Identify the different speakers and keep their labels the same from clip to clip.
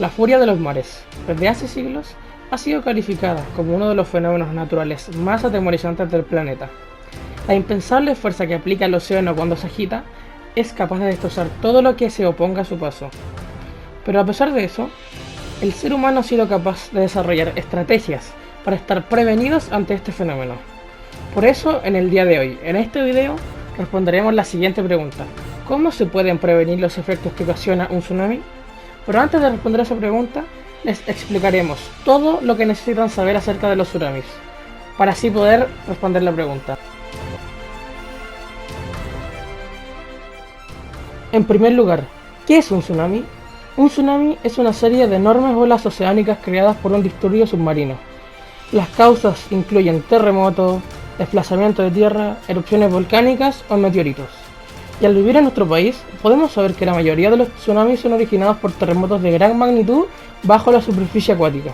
Speaker 1: La furia de los mares, desde hace siglos, ha sido calificada como uno de los fenómenos naturales más atemorizantes del planeta. La impensable fuerza que aplica el océano cuando se agita es capaz de destrozar todo lo que se oponga a su paso. Pero a pesar de eso, el ser humano ha sido capaz de desarrollar estrategias para estar prevenidos ante este fenómeno. Por eso, en el día de hoy, en este video, responderemos la siguiente pregunta: ¿cómo se pueden prevenir los efectos que ocasiona un tsunami? Pero antes de responder a esa pregunta, les explicaremos todo lo que necesitan saber acerca de los tsunamis, para así poder responder la pregunta. En primer lugar, ¿qué es un tsunami? Un tsunami es una serie de enormes olas oceánicas creadas por un disturbio submarino. Las causas incluyen terremotos, desplazamiento de tierra, erupciones volcánicas o meteoritos. Y al vivir en nuestro país, podemos saber que la mayoría de los tsunamis son originados por terremotos de gran magnitud bajo la superficie acuática.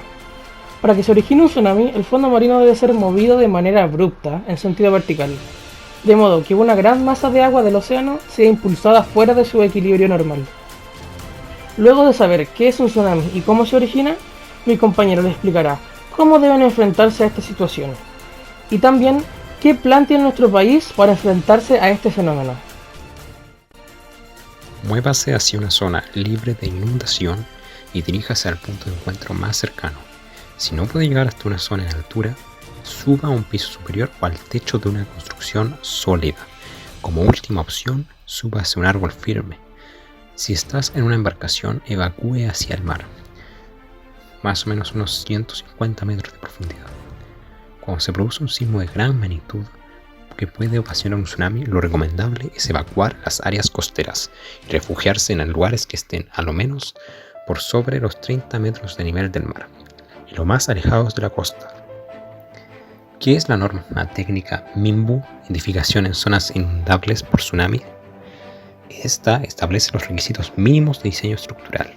Speaker 1: Para que se origine un tsunami, el fondo marino debe ser movido de manera abrupta, en sentido vertical, de modo que una gran masa de agua del océano sea impulsada fuera de su equilibrio normal. Luego de saber qué es un tsunami y cómo se origina, mi compañero les explicará cómo deben enfrentarse a esta situación, y también qué plan tiene nuestro país para enfrentarse a este fenómeno.
Speaker 2: Muévase hacia una zona libre de inundación y diríjase al punto de encuentro más cercano. Si no puede llegar hasta una zona en altura, suba a un piso superior o al techo de una construcción sólida. Como última opción, suba hacia un árbol firme. Si estás en una embarcación, evacúe hacia el mar, más o menos unos 150 metros de profundidad. Cuando se produce un sismo de gran magnitud que puede ocasionar un tsunami, lo recomendable es evacuar las áreas costeras y refugiarse en lugares que estén a lo menos por sobre los 30 metros de nivel del mar y lo más alejados de la costa. ¿Qué es la norma técnica MIMBU, Edificación en zonas inundables por tsunami? Esta establece los requisitos mínimos de diseño estructural,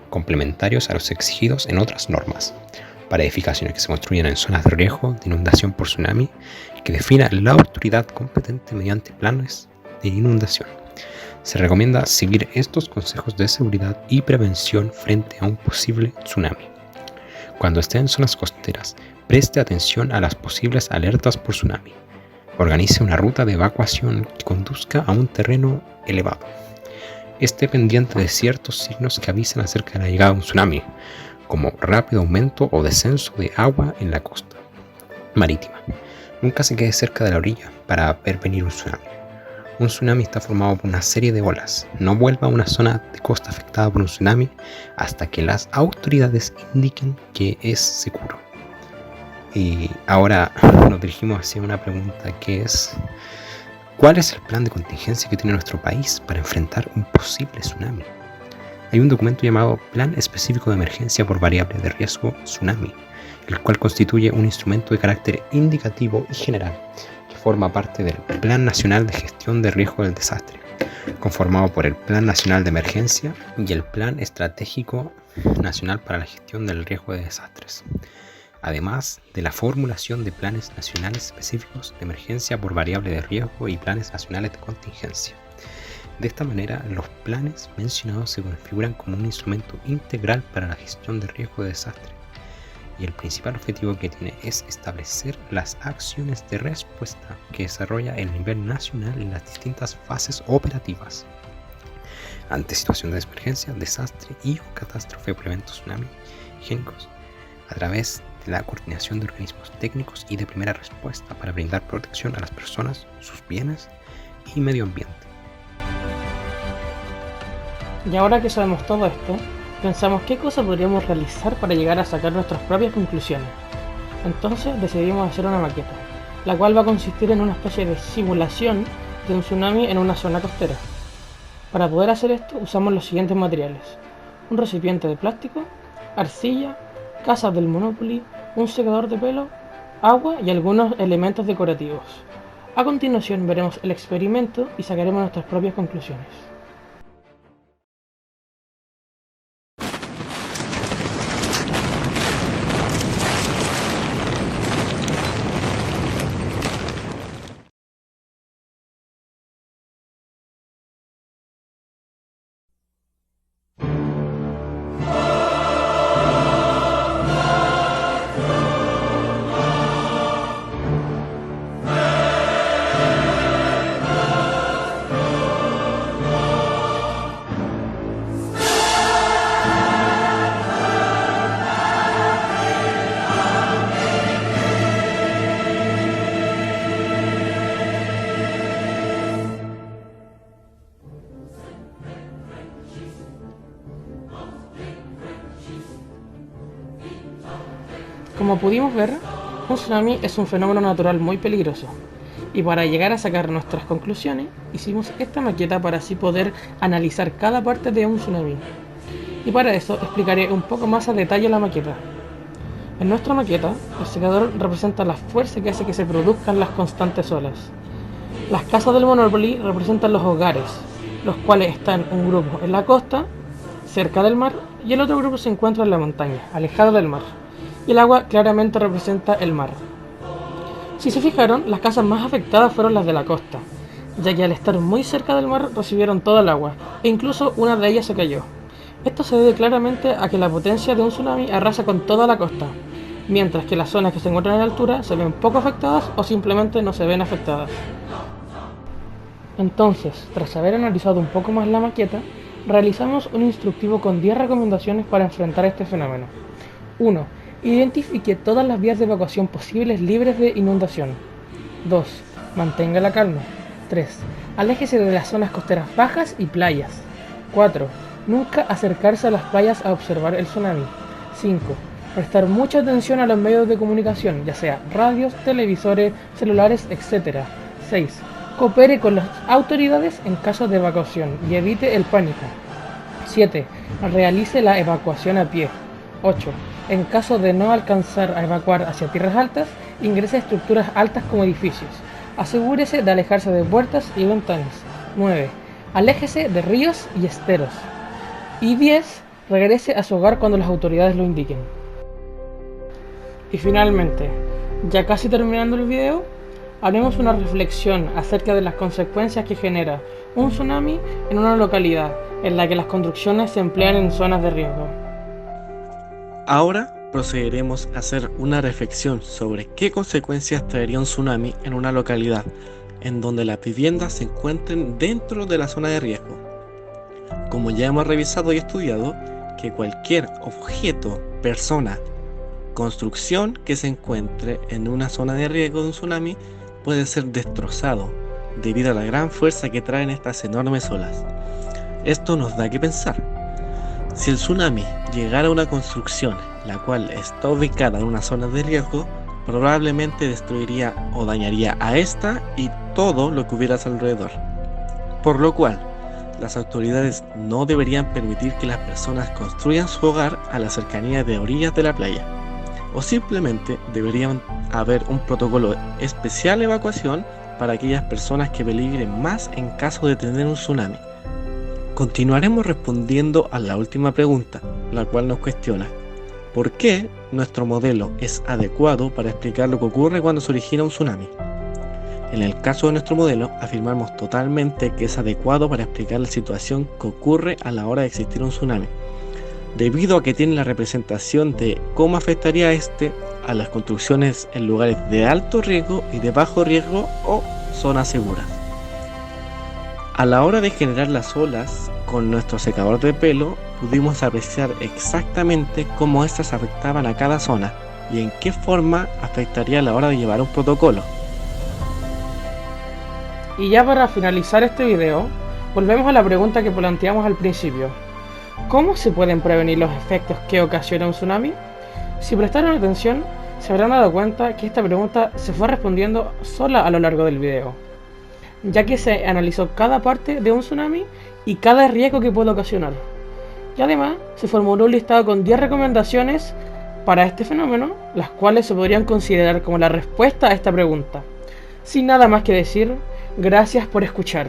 Speaker 2: complementarios a los exigidos en otras normas, para edificaciones que se construyan en zonas de riesgo de inundación por tsunami, que defina la autoridad competente mediante planes de inundación. Se recomienda seguir estos consejos de seguridad y prevención frente a un posible tsunami. Cuando esté en zonas costeras, preste atención a las posibles alertas por tsunami. Organice una ruta de evacuación que conduzca a un terreno elevado. Esté pendiente de ciertos signos que avisen acerca de la llegada de un tsunami, como rápido aumento o descenso de agua en la costa marítima. Nunca se quede cerca de la orilla para ver venir un tsunami. Un tsunami está formado por una serie de olas. No vuelva a una zona de costa afectada por un tsunami hasta que las autoridades indiquen que es seguro. Y ahora nos dirigimos hacia una pregunta que es: ¿cuál es el plan de contingencia que tiene nuestro país para enfrentar un posible tsunami? Hay un documento llamado Plan Específico de Emergencia por Variable de Riesgo Tsunami, el cual constituye un instrumento de carácter indicativo y general que forma parte del Plan Nacional de Gestión de Riesgo del Desastre, conformado por el Plan Nacional de Emergencia y el Plan Estratégico Nacional para la Gestión del Riesgo de Desastres, además de la formulación de planes nacionales específicos de emergencia por variable de riesgo y planes nacionales de contingencia. De esta manera, los planes mencionados se configuran como un instrumento integral para la gestión de riesgo de desastre, y el principal objetivo que tiene es establecer las acciones de respuesta que desarrolla el nivel nacional en las distintas fases operativas ante situaciones de emergencia, desastre y o catástrofe por eventos tsunamigénicos, a través de la coordinación de organismos técnicos y de primera respuesta para brindar protección a las personas, sus bienes y medio ambiente.
Speaker 1: Y ahora que sabemos todo esto, pensamos qué cosa podríamos realizar para llegar a sacar nuestras propias conclusiones. Entonces decidimos hacer una maqueta, la cual va a consistir en una especie de simulación de un tsunami en una zona costera. Para poder hacer esto usamos los siguientes materiales: un recipiente de plástico, arcilla, casas del Monopoly, un secador de pelo, agua y algunos elementos decorativos. A continuación veremos el experimento y sacaremos nuestras propias conclusiones. Como pudimos ver, un tsunami es un fenómeno natural muy peligroso. Y para llegar a sacar nuestras conclusiones, hicimos esta maqueta para así poder analizar cada parte de un tsunami. Y para eso explicaré un poco más a detalle la maqueta. En nuestra maqueta, el secador representa la fuerza que hace que se produzcan las constantes olas. Las casas del Monopoly representan los hogares, los cuales están un grupo en la costa, cerca del mar, y el otro grupo se encuentra en la montaña, alejado del mar. Y el agua claramente representa el mar. Si se fijaron, las casas más afectadas fueron las de la costa, ya que al estar muy cerca del mar recibieron toda el agua, e incluso una de ellas se cayó. Esto se debe claramente a que la potencia de un tsunami arrasa con toda la costa, mientras que las zonas que se encuentran en altura se ven poco afectadas o simplemente no se ven afectadas. Entonces, tras haber analizado un poco más la maqueta, realizamos un instructivo con 10 recomendaciones para enfrentar este fenómeno. 1. Identifique todas las vías de evacuación posibles libres de inundación. 2. Mantenga la calma. 3. Aléjese de las zonas costeras bajas y playas. 4. Nunca acercarse a las playas a observar el tsunami. 5. Prestar mucha atención a los medios de comunicación, ya sea radios, televisores, celulares, etc. 6. Coopere con las autoridades en caso de evacuación y evite el pánico. 7. Realice la evacuación a pie. 8. En caso de no alcanzar a evacuar hacia tierras altas, ingrese a estructuras altas como edificios. Asegúrese de alejarse de puertas y ventanas. 9. Aléjese de ríos y esteros. Y 10. Regrese a su hogar cuando las autoridades lo indiquen. Y finalmente, ya casi terminando el video, haremos una reflexión acerca de las consecuencias que genera un tsunami en una localidad en la que las construcciones se emplean en zonas de riesgo.
Speaker 3: Ahora procederemos a hacer una reflexión sobre qué consecuencias traería un tsunami en una localidad en donde las viviendas se encuentren dentro de la zona de riesgo. Como ya hemos revisado y estudiado, que cualquier objeto, persona, construcción que se encuentre en una zona de riesgo de un tsunami puede ser destrozado debido a la gran fuerza que traen estas enormes olas. Esto nos da que pensar. Si el tsunami llegara a una construcción la cual está ubicada en una zona de riesgo, probablemente destruiría o dañaría a esta y todo lo que hubiera a su alrededor. Por lo cual, las autoridades no deberían permitir que las personas construyan su hogar a la cercanía de orillas de la playa. O simplemente deberían haber un protocolo especial de evacuación para aquellas personas que peligren más en caso de tener un tsunami. Continuaremos respondiendo a la última pregunta, la cual nos cuestiona: ¿por qué nuestro modelo es adecuado para explicar lo que ocurre cuando se origina un tsunami? En el caso de nuestro modelo, afirmamos totalmente que es adecuado para explicar la situación que ocurre a la hora de existir un tsunami, debido a que tiene la representación de cómo afectaría a las construcciones en lugares de alto riesgo y de bajo riesgo o zonas seguras. A la hora de generar las olas con nuestro secador de pelo, pudimos apreciar exactamente cómo estas afectaban a cada zona y en qué forma afectaría a la hora de llevar un protocolo.
Speaker 1: Y ya para finalizar este video, volvemos a la pregunta que planteamos al principio. ¿Cómo se pueden prevenir los efectos que ocasiona un tsunami? Si prestaron atención, se habrán dado cuenta que esta pregunta se fue respondiendo sola a lo largo del video, ya que se analizó cada parte de un tsunami y cada riesgo que puede ocasionar. Y además, se formuló un listado con 10 recomendaciones para este fenómeno, las cuales se podrían considerar como la respuesta a esta pregunta. Sin nada más que decir, gracias por escuchar.